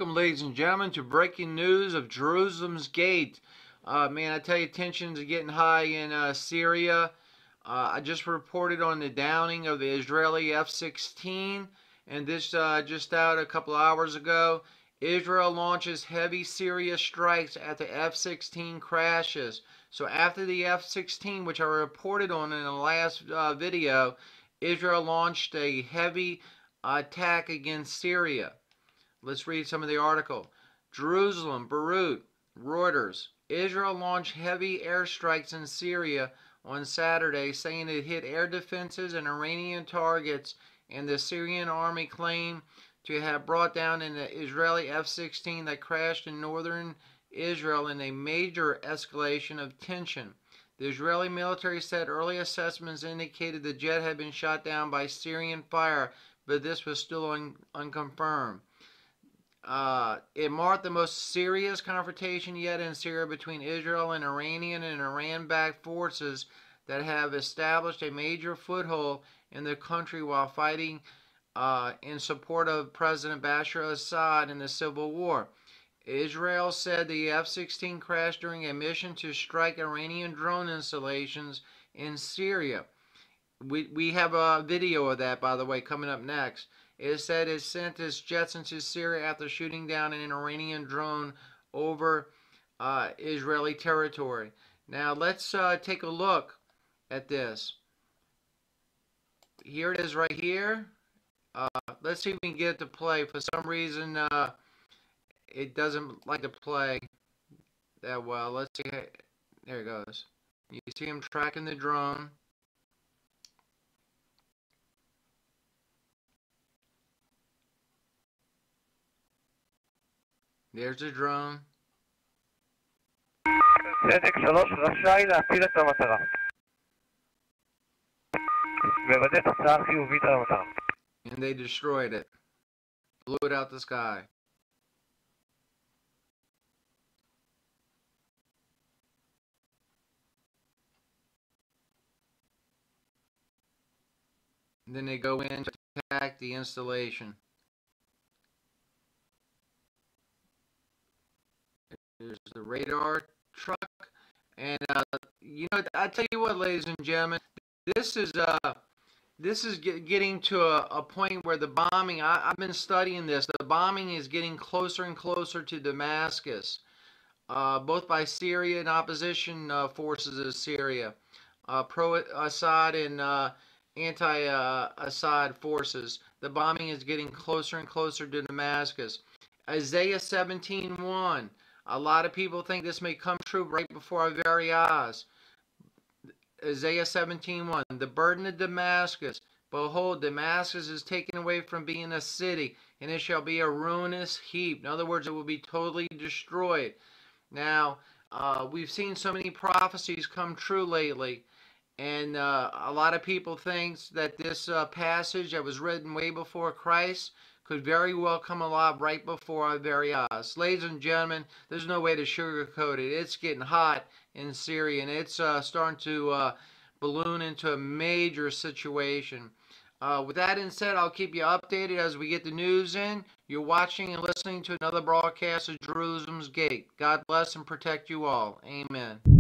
Welcome, ladies and gentlemen, to breaking news of Jerusalem's gate. Man, I tell you, tensions are getting high in Syria. I just reported on the downing of the Israeli F-16, and this just out a couple of hours ago. Israel launches heavy Syria strikes after F-16 crashes. So after the F-16, which I reported on in the last video, Israel launched a heavy attack against Syria. Let's read some of the article. Jerusalem, Beirut, Reuters. Israel launched heavy airstrikes in Syria on Saturday, saying it hit air defenses and Iranian targets, and the Syrian army claimed to have brought down an Israeli F-16 that crashed in northern Israel in a major escalation of tension. The Israeli military said early assessments indicated the jet had been shot down by Syrian fire, but this was still unconfirmed. It marked the most serious confrontation yet in Syria between Israel and Iranian and Iran-backed forces that have established a major foothold in the country while fighting in support of President Bashar al-Assad in the civil war. Israel said the F-16 crashed during a mission to strike Iranian drone installations in Syria. We have a video of that, by the way, coming up next. It said it sent its jets into Syria after shooting down an Iranian drone over Israeli territory. Now let's take a look at this. Here it is right here. Let's see if we can get it to play. For some reason, it doesn't like to play that well. Let's see. There it goes. You see him tracking the drone. There's the drone. צדק 3 רשאי להפיל את המטרה. מוודא תוצאה חיובית על המטרה. And they destroyed it. Blew it out the sky. And then they go in to attack the installation. There's the radar truck, and you know, I tell you what, ladies and gentlemen, this is getting to a point where the bombing. I've been studying this. The bombing is getting closer and closer to Damascus, both by Syria and opposition forces of Syria, pro-Assad and anti-Assad forces. The bombing is getting closer and closer to Damascus. Isaiah 17:1. A lot of people think this may come true right before our very eyes. Isaiah 17:1. The burden of Damascus. Behold, Damascus is taken away from being a city, and it shall be a ruinous heap. In other words, it will be totally destroyed. Now, we've seen so many prophecies come true lately, and a lot of people think that this passage that was written way before Christ could very well come alive right before our very eyes. Ladies and gentlemen, there's no way to sugarcoat it. It's getting hot in Syria, and it's starting to balloon into a major situation. With that being said, I'll keep you updated as we get the news in. You're watching and listening to another broadcast of Jerusalem's Gate. God bless and protect you all. Amen.